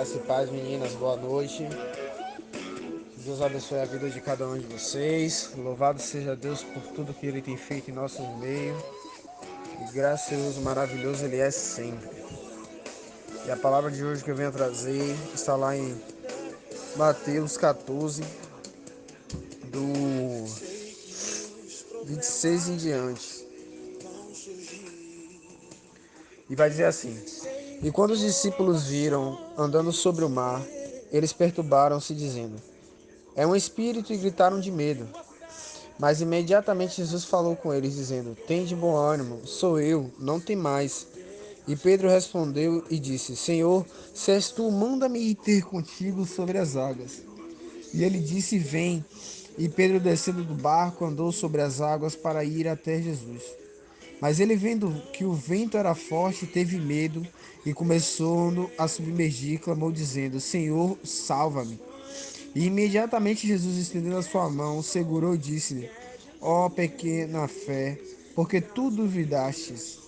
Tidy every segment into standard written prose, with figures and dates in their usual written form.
Graça e paz, meninas, boa noite. Que Deus abençoe a vida de cada um de vocês. Louvado seja Deus por tudo que Ele tem feito em nosso meio. E gracioso, maravilhoso Ele é sempre. E a palavra de hoje que eu venho trazer está lá em Mateus 14, do 26 em diante. E vai dizer assim: E quando os discípulos viram andando sobre o mar, eles perturbaram-se, dizendo: É um espírito, e gritaram de medo. Mas imediatamente Jesus falou com eles, dizendo: Tende bom ânimo, sou eu, não temais. E Pedro respondeu e disse: Senhor, se és tu, manda-me ir ter contigo sobre as águas. E ele disse: Vem. E Pedro, descendo do barco, andou sobre as águas para ir até Jesus. Mas ele, vendo que o vento era forte, teve medo e, começando a submergir, clamou, dizendo: Senhor, salva-me. E imediatamente Jesus, estendendo a sua mão, segurou e disse-lhe: Ó pequena fé, porque tu duvidastes.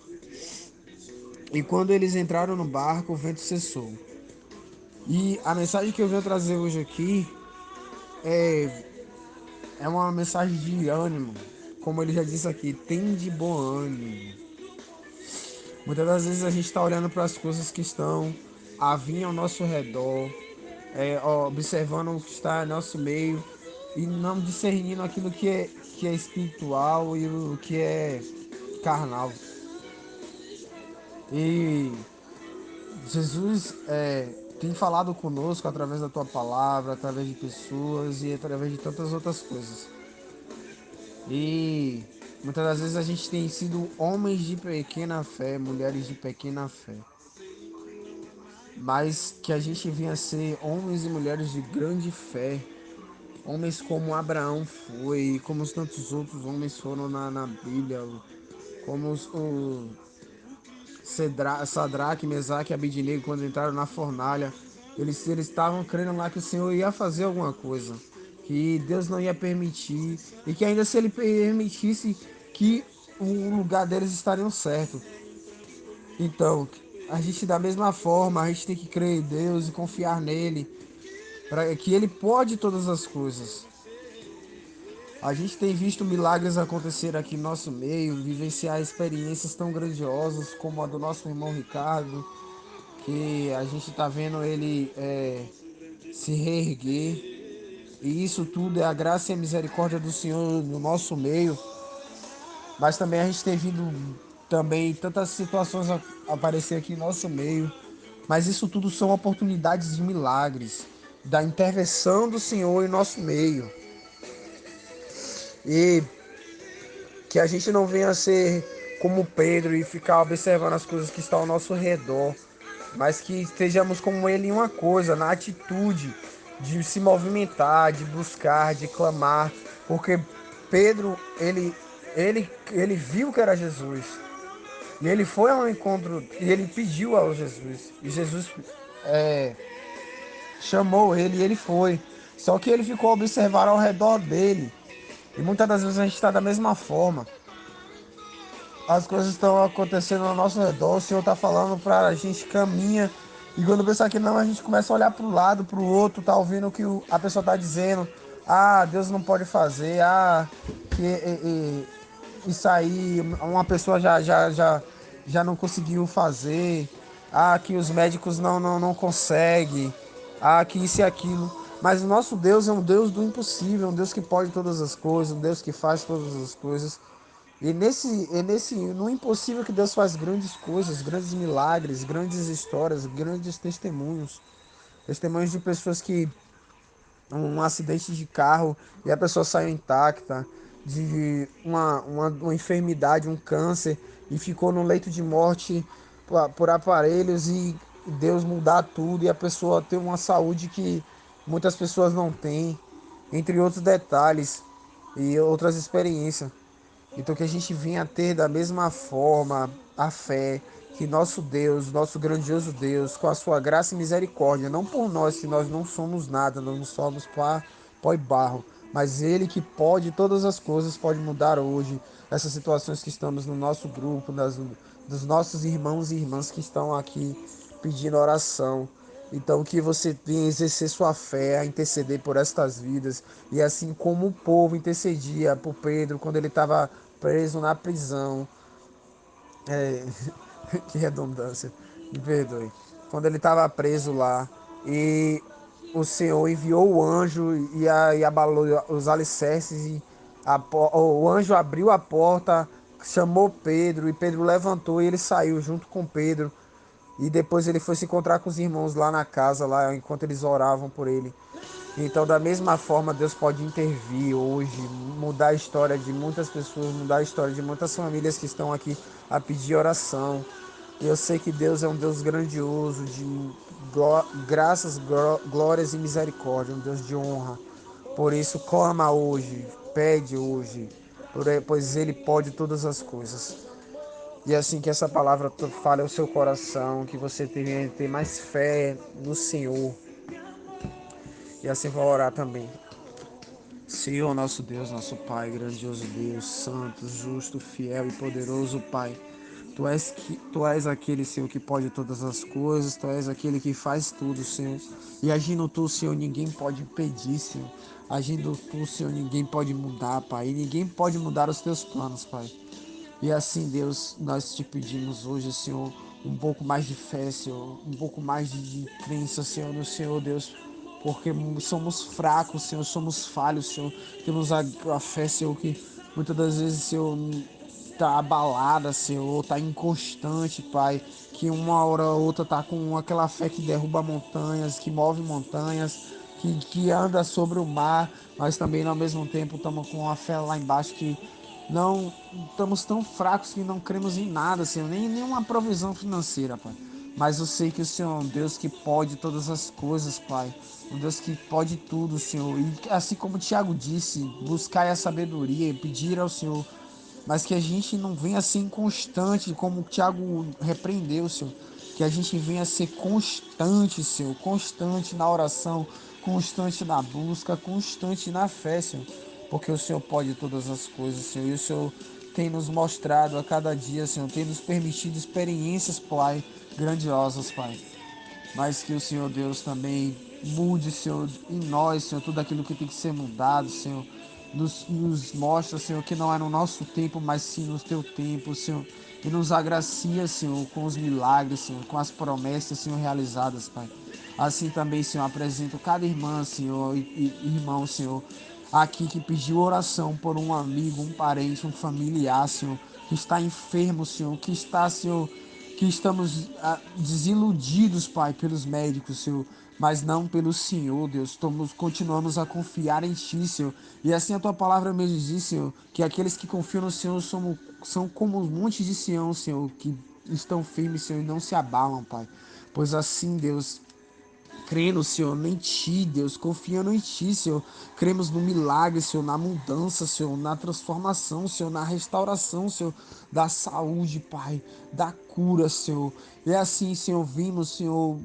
E quando eles entraram no barco, o vento cessou. E a mensagem que eu venho trazer hoje aqui é uma mensagem de ânimo. Como ele já disse aqui, tem de bom ânimo. Muitas das vezes a gente está olhando para as coisas que estão a vir ao nosso redor, observando o que está ao nosso meio e não discernindo aquilo que é espiritual e o que é carnal. E Jesus tem falado conosco através da tua palavra, através de pessoas e através de tantas outras coisas. E muitas das vezes a gente tem sido homens de pequena fé, mulheres de pequena fé. Mas que a gente venha ser homens e mulheres de grande fé, homens como Abraão foi, como os tantos outros homens foram na Bíblia, como o Sadraque, Mesaque e Abidnego, quando entraram na fornalha, eles estavam crendo lá que o Senhor ia fazer alguma coisa, que Deus não ia permitir, e que ainda se Ele permitisse, que o lugar deles estaria certo. Então, a gente da mesma forma, a gente tem que crer em Deus e confiar nele, para que Ele pode todas as coisas. A gente tem visto milagres acontecer aqui no nosso meio, vivenciar experiências tão grandiosas como a do nosso irmão Ricardo, que a gente está vendo ele se reerguer. E isso tudo é a graça e a misericórdia do Senhor no nosso meio. Mas também a gente tem vindo também tantas situações aparecer aqui no nosso meio. Mas isso tudo são oportunidades de milagres, da intervenção do Senhor em nosso meio. E que a gente não venha ser como Pedro e ficar observando as coisas que estão ao nosso redor, mas que estejamos como ele em uma coisa, na atitude de se movimentar, de buscar, de clamar, porque Pedro, ele viu que era Jesus, e ele foi ao encontro, e ele pediu ao Jesus, e Jesus chamou ele e ele foi, só que ele ficou a observar ao redor dele, e muitas das vezes a gente está da mesma forma. As coisas estão acontecendo ao nosso redor, o Senhor está falando para a gente caminha, e quando pensar que não, a gente começa a olhar para o lado, para o outro, tá ouvindo o que a pessoa está dizendo, Deus não pode fazer, isso aí, uma pessoa já não conseguiu fazer, que os médicos não conseguem, que isso e aquilo. Mas o nosso Deus é um Deus do impossível, um Deus que pode todas as coisas, um Deus que faz todas as coisas. No impossível que Deus faz grandes coisas, grandes milagres, grandes histórias, grandes testemunhos. Testemunhos de pessoas que um acidente de carro e a pessoa saiu intacta, de uma enfermidade, um câncer, e ficou no leito de morte por aparelhos e Deus mudar tudo e a pessoa ter uma saúde que muitas pessoas não têm, entre outros detalhes e outras experiências. Então que a gente venha ter da mesma forma a fé que nosso Deus, nosso grandioso Deus, com a sua graça e misericórdia, não por nós, que nós não somos nada, nós não somos pó e barro, mas Ele que pode todas as coisas, pode mudar hoje essas situações que estamos no nosso grupo, dos nossos irmãos e irmãs que estão aqui pedindo oração. Então que você venha exercer sua fé, a interceder por estas vidas. E assim como o povo intercedia por Pedro quando ele estava preso na prisão, é, que redundância, me perdoe. Quando ele estava preso lá e o Senhor enviou o anjo e abalou os alicerces e o anjo abriu a porta, chamou Pedro e Pedro levantou e ele saiu junto com Pedro. E depois ele foi se encontrar com os irmãos lá na casa, lá enquanto eles oravam por ele. Então, da mesma forma, Deus pode intervir hoje, mudar a história de muitas pessoas, mudar a história de muitas famílias que estão aqui a pedir oração. E eu sei que Deus é um Deus grandioso, de graças, glórias e misericórdia, um Deus de honra. Por isso, clama hoje, pede hoje, pois Ele pode todas as coisas. E assim que essa palavra fale ao seu coração, que você tenha ter mais fé no Senhor. E assim vou orar também. Senhor, nosso Deus, nosso Pai, grandioso Deus, santo, justo, fiel e poderoso Pai. Tu és aquele, Senhor, que pode todas as coisas, Tu és aquele que faz tudo, Senhor. E agindo Tu, Senhor, ninguém pode impedir, Senhor. Agindo Tu, Senhor, ninguém pode mudar, Pai. E ninguém pode mudar os Teus planos, Pai. E assim, Deus, nós te pedimos hoje, Senhor, um pouco mais de fé, Senhor, um pouco mais de crença, Senhor, no Senhor, Deus, porque somos fracos, Senhor, somos falhos, Senhor, temos a fé, Senhor, que muitas das vezes, Senhor, está abalada, Senhor, está inconstante, Pai, que uma hora ou outra está com aquela fé que derruba montanhas, que move montanhas, que anda sobre o mar, mas também ao mesmo tempo estamos com uma fé lá embaixo que não estamos tão fracos que não cremos em nada, Senhor, nem nenhuma provisão financeira, Pai. Mas eu sei que o Senhor é um Deus que pode todas as coisas, Pai. Um Deus que pode tudo, Senhor. E assim como o Tiago disse, buscar a sabedoria e pedir ao Senhor, mas que a gente não venha ser inconstante, como o Tiago repreendeu, Senhor. Que a gente venha ser constante, Senhor. Constante na oração, constante na busca, constante na fé, Senhor. Porque o Senhor pode todas as coisas, Senhor. E o Senhor tem nos mostrado a cada dia, Senhor. Tem nos permitido experiências, Pai, grandiosas, Pai. Mas que o Senhor Deus também mude, Senhor, em nós, Senhor, tudo aquilo que tem que ser mudado, Senhor. Nos mostra, Senhor, que não é no nosso tempo, mas sim no teu tempo, Senhor. E nos agracia, Senhor, com os milagres, Senhor, com as promessas, Senhor, realizadas, Pai. Assim também, Senhor, apresento cada irmã, Senhor, e irmão, Senhor, aqui que pediu oração por um amigo, um parente, um familiar, Senhor, que está enfermo, Senhor, que está, Senhor, que estamos desiludidos, Pai, pelos médicos, Senhor, mas não pelo Senhor, Deus. Continuamos a confiar em Ti, Senhor. E assim a Tua palavra me diz, Senhor, que aqueles que confiam no Senhor são como os montes de Sião, Senhor, que estão firmes, Senhor, e não se abalam, Pai. Pois assim, Deus, crendo, Senhor, em Ti, Deus, confiando em Ti, Senhor. Cremos no milagre, Senhor, na mudança, Senhor, na transformação, Senhor, na restauração, Senhor, da saúde, Pai, da cura, Senhor. E assim, Senhor, vimos, Senhor,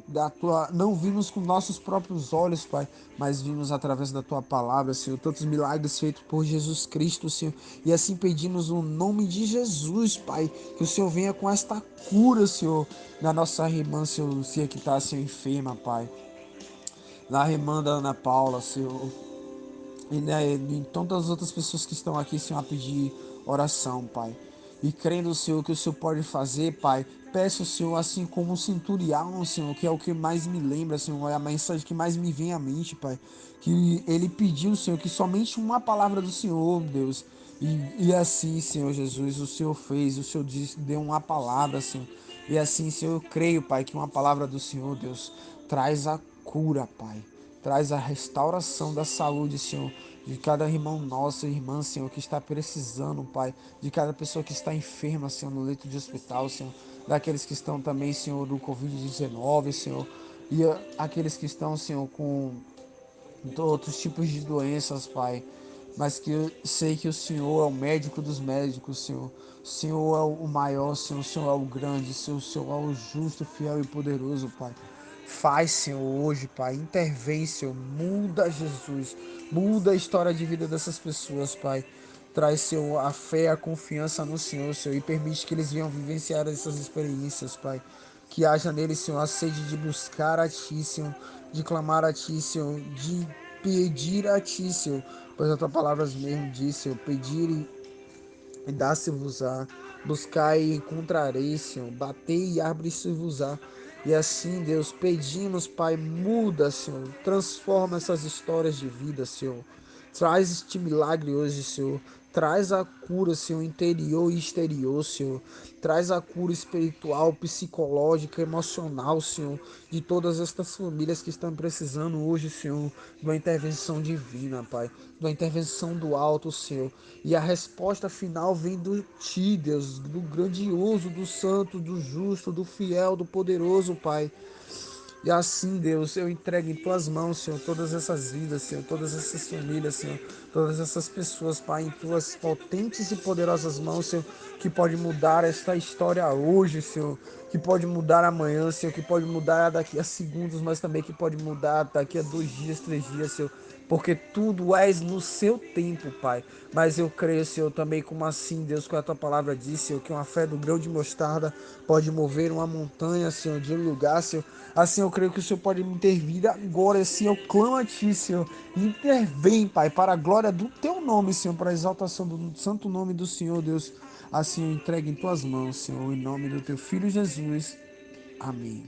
não vimos com nossos próprios olhos, Pai, mas vimos através da Tua palavra, Senhor, tantos milagres feitos por Jesus Cristo, Senhor. E assim pedimos o nome de Jesus, Pai, que o Senhor venha com esta cura, Senhor, na nossa irmã, Senhor, Lucia, que está, Senhor, enferma, Pai. Na irmã da Ana Paula, Senhor, e né, em tantas outras pessoas que estão aqui, Senhor, a pedir oração, Pai. E crendo, Senhor, que o Senhor pode fazer, Pai, peço, Senhor, assim como o centurião, Senhor, que é o que mais me lembra, Senhor, é a mensagem que mais me vem à mente, Pai. Que ele pediu, Senhor, que somente uma palavra do Senhor, Deus. E assim, Senhor Jesus, o Senhor fez, o Senhor disse, deu uma palavra, Senhor. E assim, Senhor, eu creio, Pai, que uma palavra do Senhor, Deus, traz a cura, Pai. Traz a restauração da saúde, Senhor, de cada irmão nosso, irmã, Senhor, que está precisando, Pai, de cada pessoa que está enferma, Senhor, no leito de hospital, Senhor, daqueles que estão também, Senhor, do Covid-19, Senhor, e aqueles que estão, Senhor, com outros tipos de doenças, Pai, mas que eu sei que o Senhor é o médico dos médicos, Senhor. O Senhor é o maior, Senhor. O Senhor é o grande, Senhor. O Senhor é o justo, fiel e poderoso, Pai. Faz, Senhor, hoje, Pai. Intervém, Senhor. Muda, Jesus. Muda a história de vida dessas pessoas, Pai. Traz, Senhor, a fé, a confiança no Senhor, Senhor. E permite que eles venham vivenciar essas experiências, Pai. Que haja nele, Senhor, a sede de buscar a Ti, Senhor, de clamar a Ti, Senhor, de pedir a Ti, Senhor, pois a Tua palavra mesmo diz, Senhor, pedir e dá-se-vos-á, buscai e encontrareis, Senhor, batei e abre-se-vos-á. E assim, Deus, pedimos, Pai, muda, Senhor, transforma essas histórias de vida, Senhor. Traz este milagre hoje, Senhor. Traz a cura, Senhor, interior e exterior, Senhor. Traz a cura espiritual, psicológica, emocional, Senhor, de todas estas famílias que estão precisando hoje, Senhor, de uma intervenção divina, Pai, de uma intervenção do alto, Senhor. E a resposta final vem do Ti, Deus, do grandioso, do santo, do justo, do fiel, do poderoso, Pai. E assim, Deus, eu entrego em Tuas mãos, Senhor, todas essas vidas, Senhor, todas essas famílias, Senhor, todas essas pessoas, Pai, em Tuas potentes e poderosas mãos, Senhor, que pode mudar esta história hoje, Senhor, que pode mudar amanhã, Senhor, que pode mudar daqui a segundos, mas também que pode mudar daqui a 2 dias, 3 dias, Senhor, porque tudo és no seu tempo, Pai. Mas eu creio, Senhor, também como assim, Deus, com a Tua palavra diz, Senhor, que uma fé do grão de mostarda pode mover uma montanha, Senhor, de um lugar, Senhor. Assim eu creio que o Senhor pode intervir agora, assim eu clamo a Ti, Senhor. Intervém, Pai, para a glória do Teu nome, Senhor, para a exaltação do santo nome do Senhor, Deus. Assim eu entrego em Tuas mãos, Senhor, em nome do Teu Filho Jesus. Amém.